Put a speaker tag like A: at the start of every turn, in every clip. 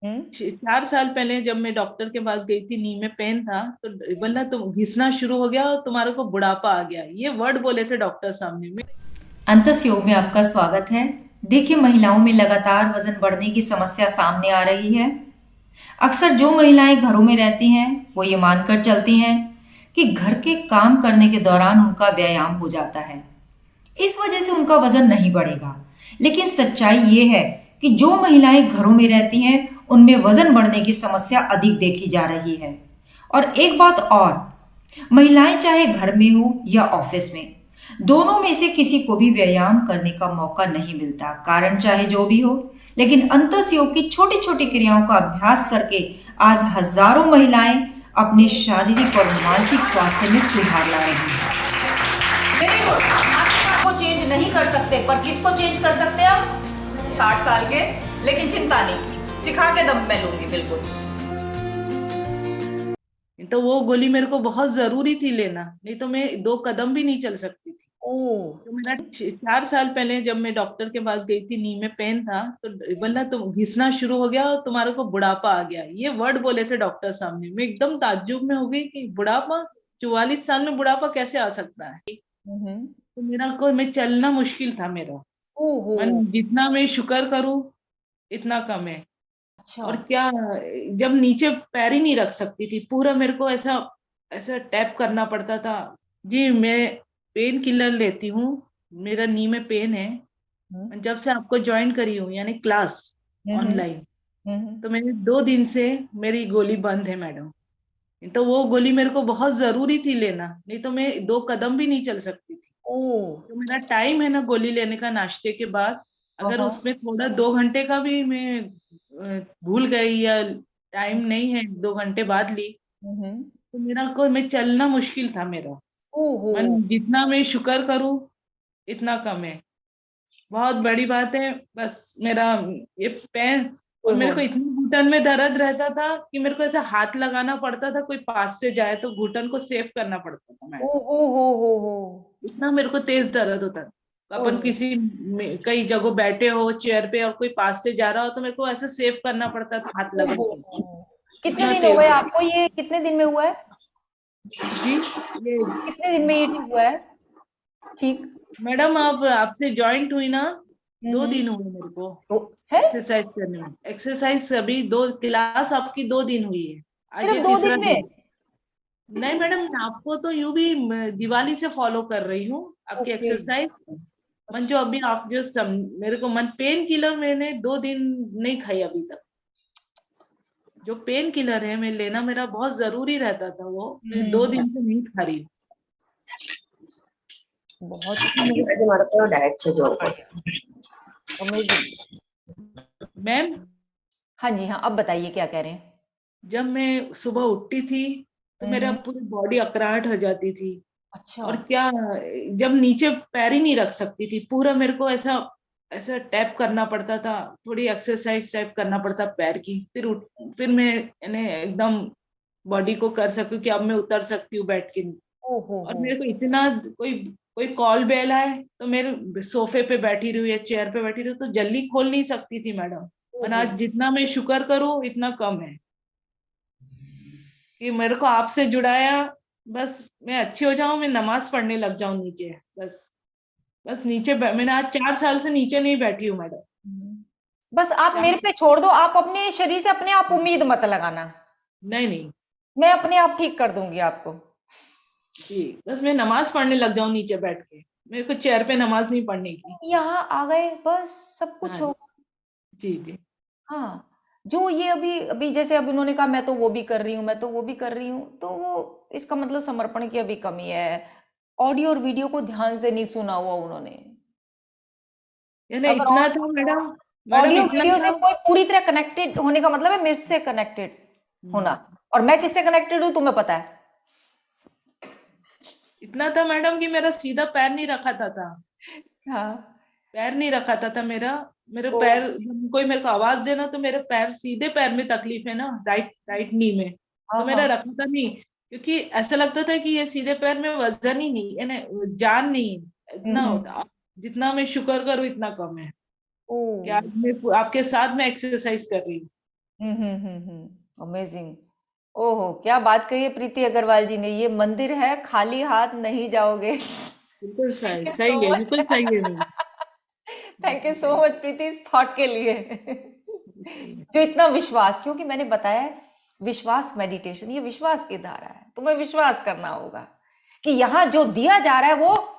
A: हम्म।
B: 4 साल पहले जब मैं डॉक्टर के पास गई थी, नी में पेन था, तो बोला तुम घिसना शुरू हो गया और तुम्हारे को बुढ़ापा आ गया, ये वर्ड बोले थे डॉक्टर सामने में।
A: अंतस योग में आपका स्वागत है। देखिए, महिलाओं में लगातार वजन बढ़ने की समस्या सामने आ रही है। अक्सर जो महिलाएं घरों में रहती हैं वो ये मानकर चलती हैं कि घर के काम करने के दौरान उनका व्यायाम हो जाता है, इस वजह से उनका वजन नहीं बढ़ेगा। लेकिन सच्चाई ये है कि जो महिलाएं घरों में रहती हैं उनमें वजन बढ़ने की समस्या अधिक देखी जा रही है। और एक बात और, महिलाएं चाहे घर में हो या ऑफिस में, दोनों में से किसी को भी व्यायाम करने का मौका नहीं मिलता, कारण चाहे जो भी हो। लेकिन अंतस योग की छोटी छोटी क्रियाओं का अभ्यास करके आज हजारों महिलाएं अपने शारीरिक और मानसिक स्वास्थ्य में सुधार ला रही हैं। Very good. आपको चेंज नहीं कर सकते, पर किसको चेंज कर सकते हैं हम? 60 साल के। लेकिन चिंता नहीं, सिखा के दम मैं लूंगी बिल्कुल।
B: तो वो गोली मेरे को बहुत जरूरी थी लेना, नहीं तो मैं 2 कदम भी नहीं चल सकती थी।
A: ओ।
B: तो मेरा 4 साल पहले जब मैं डॉक्टर के पास गई थी, नी में पेन था, तो बोला तुम घिसना शुरू हो गया और तुम्हारे को बुढ़ापा आ गया, ये वर्ड बोले थे डॉक्टर सामने। मैं एकदम ताज्जुब में हो गई कि बुढ़ापा, 44 साल में बुढ़ापा कैसे आ सकता है।
A: हम्म।
B: तो मेरा को मैं चलना मुश्किल था मेरा।
A: ओहो।
B: मन जितना मैं शुक्र करूं इतना कम है।
A: अच्छा।
B: और क्या, जब नीचे पैर ही नहीं रख सकती थी, पूरा मेरे को ऐसा ऐसा टैप करना पड़ता था। जी, मैं पेन किलर लेती हूँ, मेरा नी में पेन है।
A: हम्म।
B: जब से आपको ज्वाइन करी हूँ यानी क्लास
A: हम्म।
B: ऑनलाइन,
A: हम्म।
B: तो मैंने 2 दिन से मेरी गोली बंद है मैडम। तो वो गोली मेरे को बहुत जरूरी थी लेना, नहीं तो मैं 2 कदम भी नहीं चल सकती थी।
A: ओ।
B: जो मेरा टाइम है ना गोली लेने का नाश्ते के बाद, अगर
A: हाँ।
B: उसमें थोड़ा 2 घंटे का भी मैं भूल गई या टाइम नहीं है, 2 घंटे बाद ली,
A: हम्म।
B: तो मेरा को मैं चलना मुश्किल था मेरा।
A: ओहो।
B: मन जितना मैं शुक्र करूं इतना कम है। बहुत बड़ी बात है। बस मेरा ये पैर, और मेरे
A: ओहो।
B: को इतनी घुटन में दर्द रहता था कि मेरे को ऐसा हाथ लगाना पड़ता था, कोई पास से जाए तो घुटन को सेफ करना पड़ता था मैडम।
A: ओहो हो।
B: इतना मेरे को तेज दर्द होता था। अपन
A: ओहो।
B: किसी कई जगह बैठे हो चेयर पे और कोई पास से जा रहा हो, तो मेरे को ऐसे सेफ करना पड़ता था हाथ लगा
A: ओहो
B: के।
A: हो। कितने
B: इतना
A: दिन हो
B: तेज
A: गए
B: दर्द।
A: आपको? ये कितने दिन में हुआ है?
B: जी, ये
A: कितने दिन में ये ठीक हुआ है? ठीक।
B: मैडम आप आपसे ज्वाइंट हुई ना, दो
A: हम्म।
B: दिन हुए मेरे को
A: तो है।
B: एक्सरसाइज करने में। एक्सरसाइज अभी 2 क्लास आपकी 2 दिन हुई है, आज
A: सिर्फ
B: ये
A: दो
B: तीसरा
A: दिन में?
B: दिन। नहीं मैडम, आपको तो यूं भी दिवाली से फॉलो कर रही हूँ आपकी
A: ओके।
B: एक्सरसाइज। मन जो
A: अच्छा।
B: अभी आप जो मेरे को मन पेन किलर मैंने 2 दिन नहीं खाई अभी तक। जो पेन किलर है मैं लेना मेरा बहुत जरूरी रहता था, वो मैं दो
A: हम्म।
B: दिन से नहीं खा रही हूँ।
A: बहुत
C: આજે મારો કયો ડાયટ છે જો
A: बहुत बढ़िया। अमेजिंग।
B: मैम,
A: हाँ जी, हाँ, अब बताइए क्या कह रहे हैं?
B: जब मैं सुबह उठती थी तो मेरा
A: हम्म।
B: पूरी बॉडी अकड़ाहट हो जाती थी।
A: अच्छा।
B: और क्या, जब नीचे पैर ही नहीं रख सकती थी, पूरा मेरे को ऐसा ऐसा टैप करना पड़ता था, थोड़ी एक्सरसाइज टाइप करना पड़ता पैर की, फिर मैं यानी एकदम बॉडी को कर सकूं कि अब मैं उतर सकती हूँ बैठ के।
A: ओहो
B: और
A: हो।
B: मेरे को इतना, कोई कोई कॉल बेल आए तो मेरे सोफे पे बैठी रही या चेयर पे बैठी रही तो जल्दी खोल नहीं सकती थी मैडम। और
A: ओहो।
B: आज जितना मैं शुक्र करूं इतना कम है कि मेरे को आपसे जुड़ाया। बस मैं अच्छी हो जाऊं, मैं नमाज पढ़ने लग जाऊं नीचे। बस बस नीचे मैंने आज 4 साल से नीचे नहीं बैठी हूँ मैडम।
A: बस आप मेरे
B: चार
A: पे छोड़ दो, आप अपने शरीर से अपने आप उम्मीद मत लगाना।
B: नहीं नहीं,
A: मैं अपने आप ठीक कर दूंगी आपको।
B: जी बस मैं नमाज पढ़ने लग जाऊं नीचे बैठ के, मेरे को चेयर पे नमाज नहीं पढ़ने की।
A: यहाँ आ गए बस, सब कुछ
B: हाँ
A: होगा।
B: जी जी।
A: हाँ। जो ये अभी अभी जैसे अभी उन्होंने कहा मैं तो वो भी कर रही हूँ, मैं तो वो भी कर रही हूँ, तो वो इसका मतलब समर्पण की अभी कमी है। ऑडियो और वीडियो को ध्यान से नहीं सुना हुआ उन्होंने।
B: यानी
A: अगर
B: इतना था मैडम, मैडम
A: ऑडियो
B: इतना
A: वीडियो से
B: था।
A: कोई पूरी तरह कनेक्टेड होने का मतलब है मेरे से कनेक्टेड होना।
B: हम्म,
A: और मैं किससे कनेक्टेड हूँ तुम्हें पता है?
B: इतना था मैडम कि मेरा सीधा पैर नहीं रखा था।
A: हाँ।
B: पैर नहीं रखा था मेरा। मेरे
A: ओ।
B: पैर, कोई मेरे को आवाज देना तो मेरे पैर, सीधे पैर में तकलीफ है ना, राइट राइट नी में।
A: हाँ
B: तो मेरा
A: हाँ।
B: रखा था नहीं, क्योंकि ऐसा लगता था कि ये सीधे पैर में वजन ही नहीं है ना, जान नहीं है, इतना
A: हम्म।
B: होता। जितना मैं शुक्र करूँ इतना कम है
A: ओ।
B: कि आज मैं आपके साथ में एक्सरसाइज कर रही हूँ।
A: अमेजिंग। ओहो, क्या बात कही है प्रीति अग्रवाल जी ने, ये मंदिर है, खाली हाथ नहीं जाओगे।
B: बिल्कुल
A: थैंक
B: सही
A: यू
B: सही
A: सो
B: है,
A: मच।
B: बिल्कुल सही है मैम।
A: थैंक यू
B: बिल्कुल
A: सो
B: सही,
A: मच प्रीति इस थॉट के लिए।
B: बिल्कुल सही है।
A: जो इतना विश्वास, क्योंकि मैंने बताया है, विश्वास मेडिटेशन, ये विश्वास की धारा है, तुम्हें विश्वास करना होगा कि यहाँ जो दिया जा रहा है वो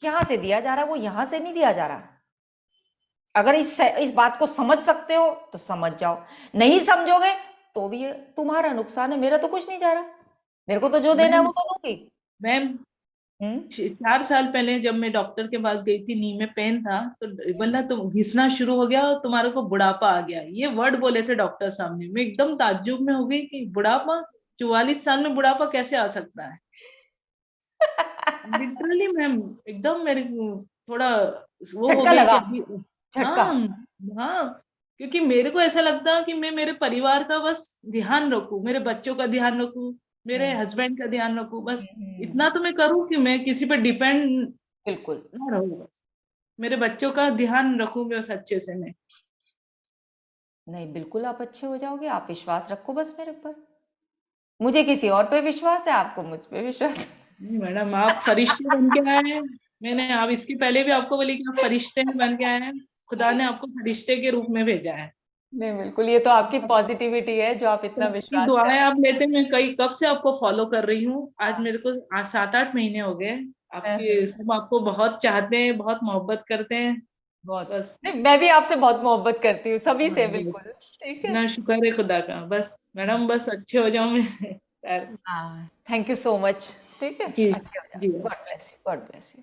A: यहाँ से दिया जा रहा है, वो यहाँ से नहीं दिया जा रहा। अगर इस बात को समझ सकते हो तो समझ जाओ, नहीं समझोगे तो भी ये तुम्हारा नुकसान है, मेरा तो कुछ नहीं जा रहा, मेरे को तो जो देना है
B: मैम
A: वो तो दूंगी।
B: मैम
A: हम्म
B: 4 साल पहले जब मैं डॉक्टर के पास गई थी, नी में पेन था, तो बोला तुम घिसना शुरू हो गया और तुम्हारे को बुढ़ापा आ गया, ये वर्ड बोले थे डॉक्टर सामने। मैं एकदम ताज्जुब में हो गई कि बुढ़ापा, 44 साल में बुढ़ापा कैसे आ सकता है। लिटरली मैम, एकदम मेरे को थोड़ा वो हो
A: झटका
B: गई
A: लगा,
B: कि
A: झटका।
B: हाँ, हाँ, क्योंकि मेरे को ऐसा लगता कि मैं मेरे परिवार का बस ध्यान रखूं, मेरे बच्चों का ध्यान रखूं, मेरे
A: हम्म
B: हस्बैंड का ध्यान रखूं, बस
A: हम्म,
B: इतना तो मैं करूं कि मैं किसी पर डिपेंड
A: बिल्कुल।
B: ना रहूं, बस मेरे बच्चों का ध्यान रखूं बस अच्छे से मैं।
A: नहीं, बिल्कुल आप अच्छे हो जाओगे, आप विश्वास रखो बस मेरे पर। मुझे किसी और पे विश्वास है, आपको मुझ पे विश्वास है।
B: नहीं मैडम, आप फरिश्ते बन के आए हैं। मैंने आप इसके पहले भी आपको बोली कि आप फरिश्ते में बन के आए हैं। खुदा ने आपको फरिश्ते के रूप में भेजा है।
A: नहीं, बिल्कुल, ये तो आपकी पॉजिटिविटी है जो आप इतना
B: आपकी
A: विश्वास कर
B: दुआएं
A: रहे
B: आप लेते, मैं कई कब से आपको फॉलो कर रही हूँ, आज मेरे को 7-8 महीने हो गए। आपके
A: हैं।
B: सब आपको बहुत चाहते हैं, बहुत मोहब्बत करते हैं।
A: बहुत।
B: बस
A: नहीं, मैं भी आपसे बहुत मोहब्बत करती हूँ, सभी
B: हाँ,
A: से,
B: बहुत।
A: बिल्कुल। ठीक है।
B: इतना शुक्र है खुदा का, बस मैडम बस अच्छे हो जाओ मैं यार।
A: हाँ, थैंक यू सो मच। ठीक है,
B: जी,
A: अच्छे हो
B: जी।
A: जाओ, God bless you, God bless you.